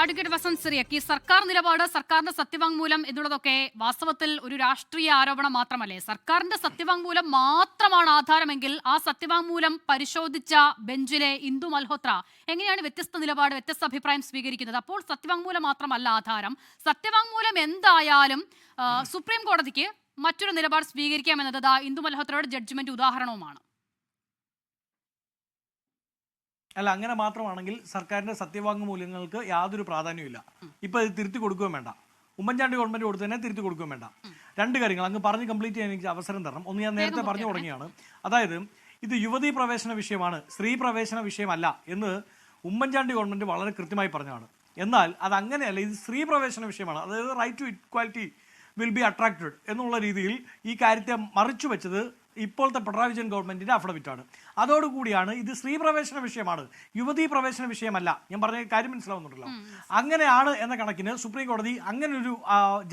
Advocate Vasant Cyriac, ഈ സർക്കാർ നിലപാട്, സർക്കാരിന്റെ സത്യവാങ്മൂലം എന്നുള്ളതൊക്കെ വാസ്തവത്തിൽ ഒരു രാഷ്ട്രീയ ആരോപണം മാത്രമല്ലേ? സർക്കാരിന്റെ സത്യവാങ്മൂലം മാത്രമാണ് ആധാരമെങ്കിൽ ആ സത്യവാങ്മൂലം പരിശോധിച്ച ബെഞ്ചിലെ ഇന്ദു മൽഹോത്ര എങ്ങനെയാണ് വ്യത്യസ്ത നിലപാട്, വ്യത്യസ്ത അഭിപ്രായം സ്വീകരിക്കുന്നത്? അപ്പോൾ സത്യവാങ്മൂലം മാത്രമല്ല ആധാരം. സത്യവാങ്മൂലം എന്തായാലും സുപ്രീം കോടതിക്ക് മറ്റൊരു നിലപാട് സ്വീകരിക്കാമെന്നത് ഇന്ദു മൽഹോത്രയുടെ ജഡ്ജ്മെന്റ് ഉദാഹരണവുമാണ്. അല്ല, അങ്ങനെ മാത്രമാണെങ്കിൽ സർക്കാരിന്റെ സത്യവാങ്മൂല്യങ്ങൾക്ക് യാതൊരു പ്രാധാന്യമില്ല. ഇപ്പൊ ഇത് തിരുത്തി കൊടുക്കുകയും വേണ്ട. ഉമ്മൻചാണ്ടി ഗവൺമെന്റ് കൊടുത്ത് തന്നെ തിരുത്തി കൊടുക്കുകയും വേണ്ട. രണ്ട് കാര്യങ്ങൾ അങ്ങ് പറഞ്ഞ് കംപ്ലീറ്റ് ചെയ്യാൻ എനിക്ക് അവസരം തരണം. ഒന്ന് ഞാൻ നേരത്തെ പറഞ്ഞു തുടങ്ങിയാണ്. അതായത് ഇത് യുവതീ പ്രവേശന വിഷയമാണ്, സ്ത്രീ പ്രവേശന വിഷയമല്ല എന്ന് ഉമ്മൻചാണ്ടി ഗവൺമെന്റ് വളരെ കൃത്യമായി പറഞ്ഞതാണ്. എന്നാൽ അത് അങ്ങനെയല്ല, ഇത് സ്ത്രീ പ്രവേശന വിഷയമാണ്. അതായത് right to equality will be attracted എന്നുള്ള രീതിയിൽ ഈ കാര്യത്തെ മറിച്ചു വെച്ചത് ഇപ്പോഴത്തെ പിണറായി വിജയൻ ഗവൺമെന്റിന്റെ അഫിഡവിറ്റാണ്. അതോടുകൂടിയാണ് ഇത് സ്ത്രീ പ്രവേശന വിഷയമാണ്, യുവതീ പ്രവേശന വിഷയമല്ല. ഞാൻ പറഞ്ഞ കാര്യം മനസ്സിലാവുന്നുണ്ടല്ലോ. അങ്ങനെയാണ് എന്ന കണക്കിന് സുപ്രീം കോടതി അങ്ങനെ ഒരു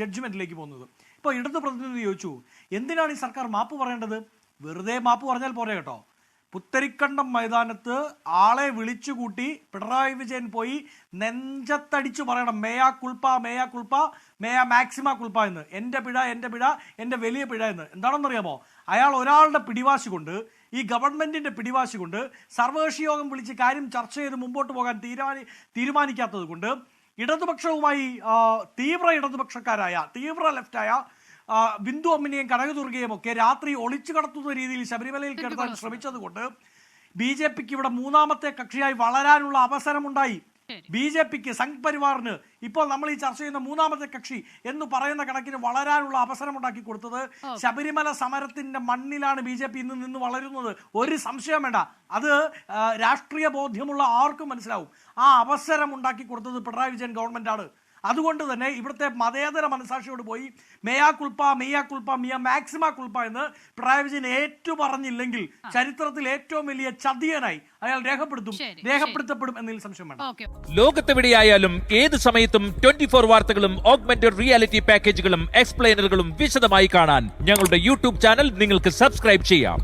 ജഡ്ജ്മെന്റിലേക്ക് പോകുന്നത്. ഇപ്പോൾ ഇടതു പ്രതിനിധി ചോദിച്ചു, എന്തിനാണ് ഈ സർക്കാർ മാപ്പ് പറയേണ്ടത്? വെറുതെ മാപ്പ് പറഞ്ഞാൽ പോരെ കേട്ടോ. പുത്തരിക്കണ്ടം മൈതാനത്ത് ആളെ വിളിച്ചുകൂട്ടി പിണറായി വിജയൻ പോയി നെഞ്ചത്തടിച്ചു പറയണം, മേയാ കുൾപ്പ, മേയാ കുൾപ്പ, മേയാ മാക്സിമ കുൾപ്പ എന്ന്. എൻ്റെ പിഴ, എൻ്റെ പിഴ, എൻ്റെ വലിയ പിഴ എന്ന്. എന്താണെന്നറിയാമോ? അയാൾ ഒരാളുടെ പിടിവാശി കൊണ്ട്, ഈ ഗവൺമെന്റിന്റെ പിടിവാശി കൊണ്ട്, സർവകക്ഷി യോഗം വിളിച്ച് കാര്യം ചർച്ച ചെയ്ത് മുമ്പോട്ട് പോകാൻ തീരുമാനിക്കാത്തത് കൊണ്ട് ഇടതുപക്ഷവുമായി തീവ്ര ഇടതുപക്ഷക്കാരായ, തീവ്ര ലെഫ്റ്റായ ബിന്ദു അമ്മിനെയും കനകദുർഗയും ഒക്കെ രാത്രി ഒളിച്ചു കടത്തുന്ന രീതിയിൽ ശബരിമലയിൽ കിടത്താൻ ശ്രമിച്ചത് കൊണ്ട് ബി ജെ പിക്ക് ഇവിടെ മൂന്നാമത്തെ കക്ഷിയായി വളരാനുള്ള അവസരമുണ്ടായി. ബി ജെ പിക്ക്, സംഘ് പരിവാറിന് ഇപ്പോൾ നമ്മൾ ഈ ചർച്ച ചെയ്യുന്ന മൂന്നാമത്തെ കക്ഷി എന്ന് പറയുന്ന കണക്കിന് വളരാനുള്ള അവസരം ഉണ്ടാക്കി കൊടുത്തത് ശബരിമല സമരത്തിന്റെ മണ്ണിലാണ് ബി ജെ പി ഇന്ന് നിന്ന് വളരുന്നത്. ഒരു സംശയം വേണ്ട, അത് രാഷ്ട്രീയ ബോധ്യമുള്ള ആർക്കും മനസ്സിലാവും. ആ അവസരം ഉണ്ടാക്കി കൊടുത്തത് പിണറായി വിജയൻ ഗവൺമെന്റ് ആണ്. അതുകൊണ്ട് തന്നെ ഇവിടുത്തെ മതേതര മനസാക്ഷിയോട് പോയി മേയാ കുൾപ്പ, മെയ്യാ കുൾപ്പ, മിയ മാക്സിമ കുൾപ്പ എന്ന് പിണറായി വിജയൻ പറഞ്ഞില്ലെങ്കിൽ ചരിത്രത്തിൽ ഏറ്റവും വലിയ ചതിയനായി അയാൾ രേഖപ്പെടുത്തപ്പെടും എന്നതിൽ സംശയം വേണ്ട. ലോകത്തെവിടെയായാലും ഏത് സമയത്തും 24 വാർത്തകളും ഓഗ്മെന്റഡ് റിയാലിറ്റി പാക്കേജുകളും എക്സ്പ്ലെയിനറുകളും വിശദമായി കാണാൻ ഞങ്ങളുടെ യൂട്യൂബ് ചാനൽ നിങ്ങൾക്ക് സബ്സ്ക്രൈബ് ചെയ്യാം.